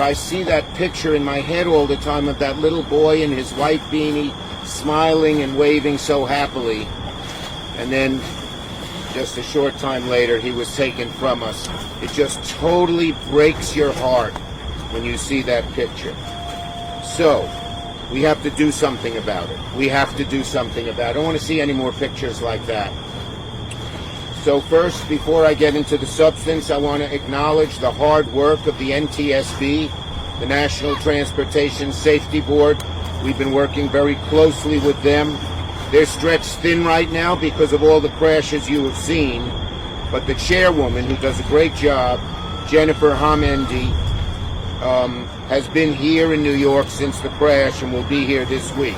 I see that picture in my head all the time of that little boy in his white beanie, smiling and waving so happily. And then, just a short time later, he was taken from us. It just totally breaks your heart when you see that picture. So, we have to do something about it. We have to do something about it. I don't want to see any more pictures like that. So first, before I get into the substance, I want to acknowledge the hard work of the NTSB, the National Transportation Safety Board. We've been working very closely with them. They're stretched thin right now because of all the crashes you have seen, but the chairwoman, who does a great job, Jennifer Hamendi, has been here in New York since the crash and will be here this week.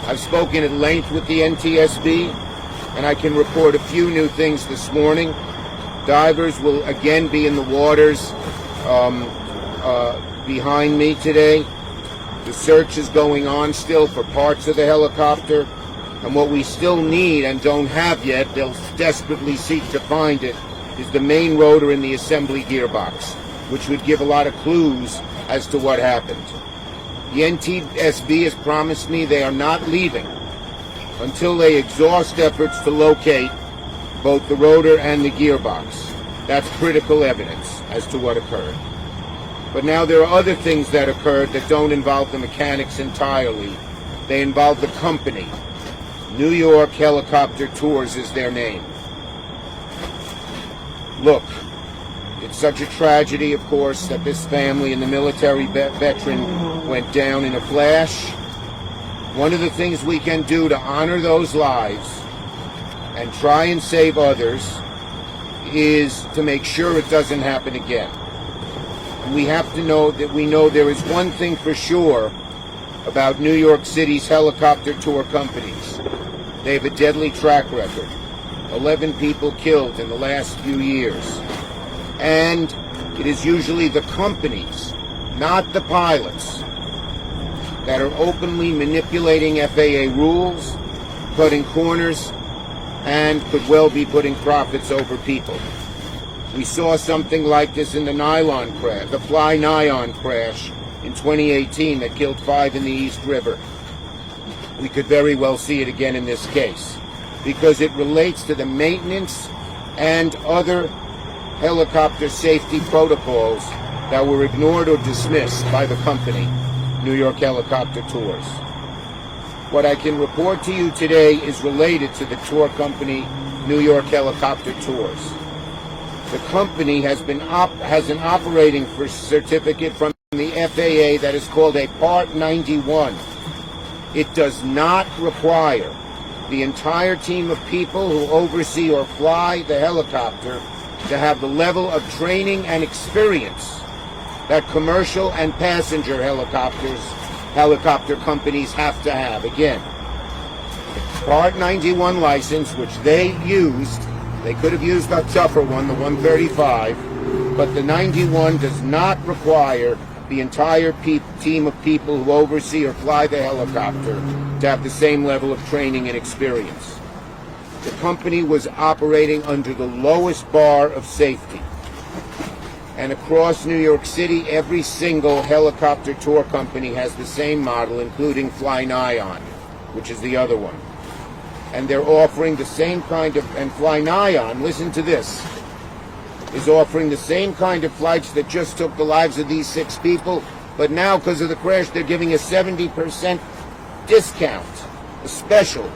I've spoken at length with the NTSB, and I can report a few new things this morning. Divers will again be in the waters behind me today. The search is going on still for parts of the helicopter, and what we still need and don't have yet, they'll desperately seek to find it, is the main rotor in the assembly gearbox, which would give a lot of clues as to what happened. The NTSB has promised me they are not leaving until they exhaust efforts to locate both the rotor and the gearbox. That's critical evidence as to what occurred. But now there are other things that occurred that don't involve the mechanics entirely. They involve the company. New York Helicopter Tours is their name. Look, it's such a tragedy, of course, that this family and the military veteran went down in a flash. One of the things we can do to honor those lives and try and save others is to make sure it doesn't happen again. And we have to know that we know there is one thing for sure about New York City's helicopter tour companies. They have a deadly track record. 11 people killed in the last few years. And it is usually the companies, not the pilots, that are openly manipulating FAA rules, cutting corners, and could well be putting profits over people. We saw something like this in the Fly Nylon crash in 2018 that killed 5 in the East River. We could very well see it again in this case, because it relates to the maintenance and other helicopter safety protocols that were ignored or dismissed by the company, New York Helicopter Tours. What I can report to you today is related to the tour company, New York Helicopter Tours. The company has an operating certificate from the FAA that is called a Part 91. It does not require the entire team of people who oversee or fly the helicopter to have the level of training and experience that commercial and passenger helicopter companies have to have. Again, Part 91 license, which they used, they could have used a tougher one, the 135, but the 91 does not require the entire team of people who oversee or fly the helicopter to have the same level of training and experience. The company was operating under the lowest bar of safety. And across New York City, every single helicopter tour company has the same model, including Fly Nylon, which is the other one. And they're offering the same kind of, and Fly Nylon, listen to this, is offering the same kind of flights that just took the lives of these 6 people, but now, because of the crash, they're giving a 70% discount, a special.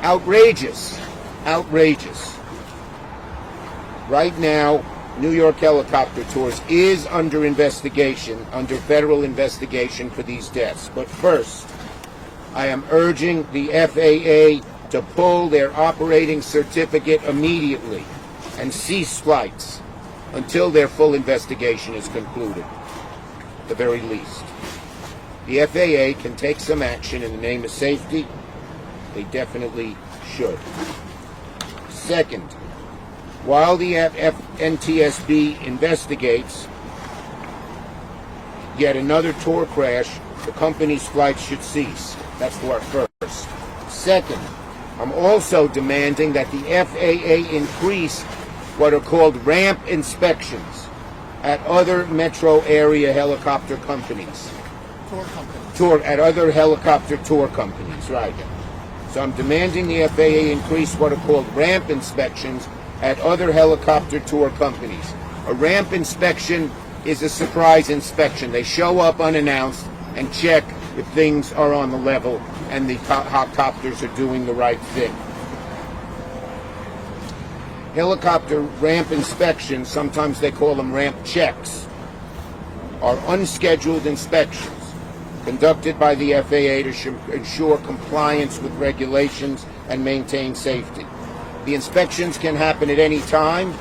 Outrageous. Outrageous. Right now, New York Helicopter Tours is under investigation, under federal investigation for these deaths. But first, I am urging the FAA to pull their operating certificate immediately and cease flights until their full investigation is concluded, at the very least. The FAA can take some action in the name of safety. They definitely should. Second, while the NTSB investigates yet another tour crash, the company's flights should cease. That's for first. Second, I'm also demanding that the FAA increase what are called ramp inspections at other metro area helicopter companies. At other helicopter tour companies, right. So I'm demanding the FAA increase what are called ramp inspections at other helicopter tour companies. A ramp inspection is a surprise inspection. They show up unannounced and check if things are on the level and the helicopters are doing the right thing. Helicopter ramp inspections, sometimes they call them ramp checks, are unscheduled inspections conducted by the FAA to ensure compliance with regulations and maintain safety. The inspections can happen at any time.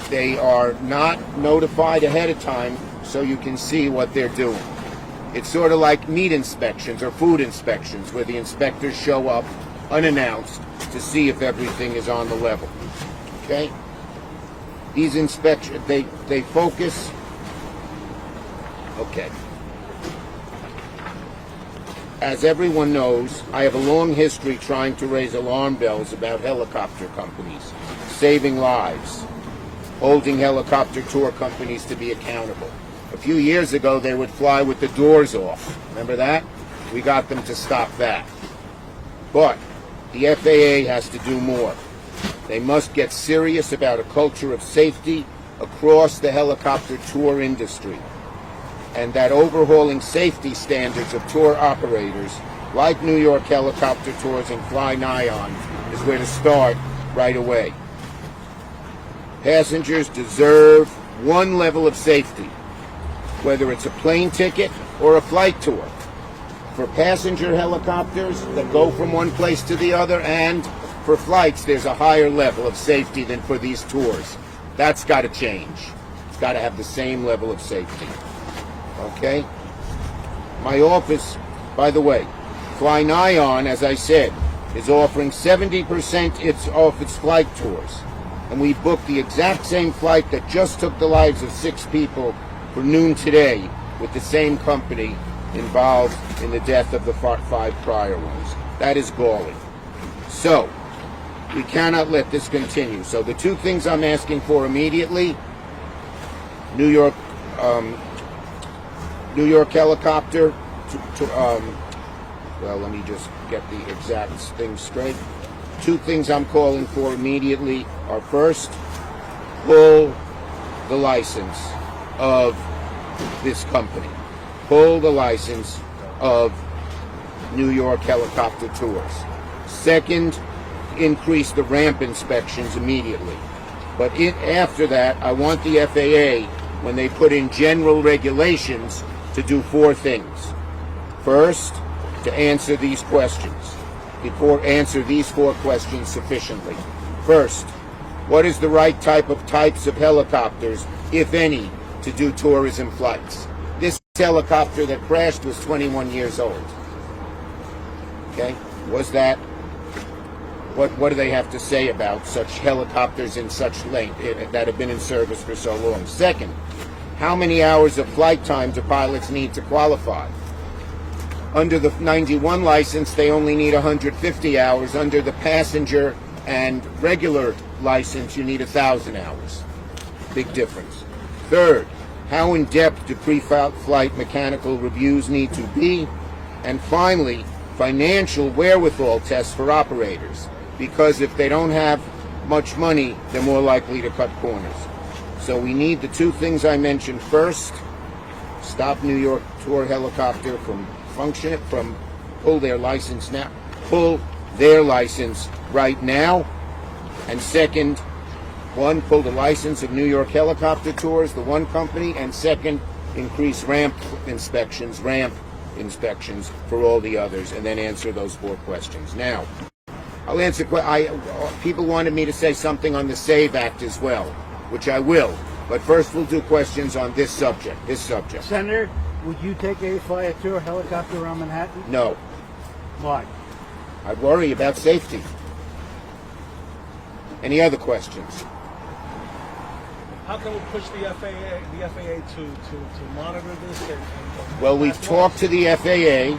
They are not notified ahead of time so you can see what they're doing. It's sort of like meat inspections or food inspections where the inspectors show up unannounced to see if everything is on the level. Okay? These inspections, they focus. Okay. As everyone knows, I have a long history trying to raise alarm bells about helicopter companies, saving lives, holding helicopter tour companies to be accountable. A few years ago, they would fly with the doors off. Remember that? We got them to stop that. But the FAA has to do more. They must get serious about a culture of safety across the helicopter tour industry, and that overhauling safety standards of tour operators like New York Helicopter Tours and Fly Nyan is where to start right away. Passengers deserve one level of safety, whether it's a plane ticket or a flight tour. For passenger helicopters that go from one place to the other, and for flights, there's a higher level of safety than for these tours. That's got to change. It's got to have the same level of safety. Okay? My office, by the way, Fly Nyan, as I said, is offering 70% off its flight tours. And we booked the exact same flight that just took the lives of 6 people for noon today with the same company involved in the death of the 5 prior ones. That is galling. So, we cannot let this continue. So the 2 things I'm asking for immediately, New York Helicopter, well, let me just get the exact thing straight. 2 things I'm calling for immediately are, first, pull the license of this company. Pull the license of New York Helicopter Tours. Second, increase the ramp inspections immediately. But after that, I want the FAA, when they put in general regulations, to do 4 things. First, to answer these questions. Answer these 4 questions sufficiently. First, what is the right types of helicopters, if any, to do tourism flights? This helicopter that crashed was 21 years old. Okay? Was that? What do they have to say about such helicopters in such length that have been in service for so long? Second, how many hours of flight time do pilots need to qualify? Under the 91 license, they only need 150 hours. Under the passenger and regular license, you need 1,000 hours. Big difference. Third, how in-depth do pre-flight mechanical reviews need to be? And finally, financial wherewithal tests for operators. Because if they don't have much money, they're more likely to cut corners. So we need the 2 things I mentioned first. Stop New York Tour Helicopter from pull their license now. Pull their license right now. And second, 1, pull the license of New York Helicopter Tours, the one company. And second, increase ramp inspections for all the others, and then answer those 4 questions. Now, I'll answer. People wanted me to say something on the SAVE Act as well, which I will. But first, we'll do questions on this subject. Senator, would you fly a tour helicopter around Manhattan? No. Why? I worry about safety. Any other questions? How can we push the FAA to monitor this? Well, we've talked to the FAA,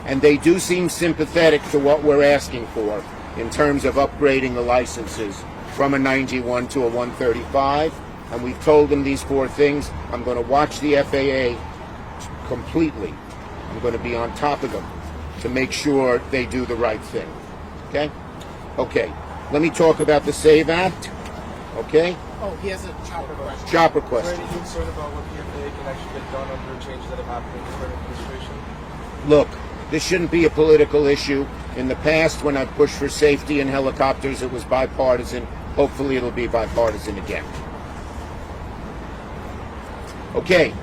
and they do seem sympathetic to what we're asking for in terms of upgrading the licenses from a 91 to a 135. and we've told them these 4 things. I'm going to watch the FAA completely. I'm going to be on top of them to make sure they do the right thing. Okay? Okay. Let me talk about the SAVE Act. Okay? Oh, he has a chopper question. Chopper Is question. there any concern about what the FAA can actually get done under changes that have happened in the current administration? Look, this shouldn't be a political issue. In the past, when I pushed for safety in helicopters, it was bipartisan. Hopefully it'll be bipartisan again. Okay.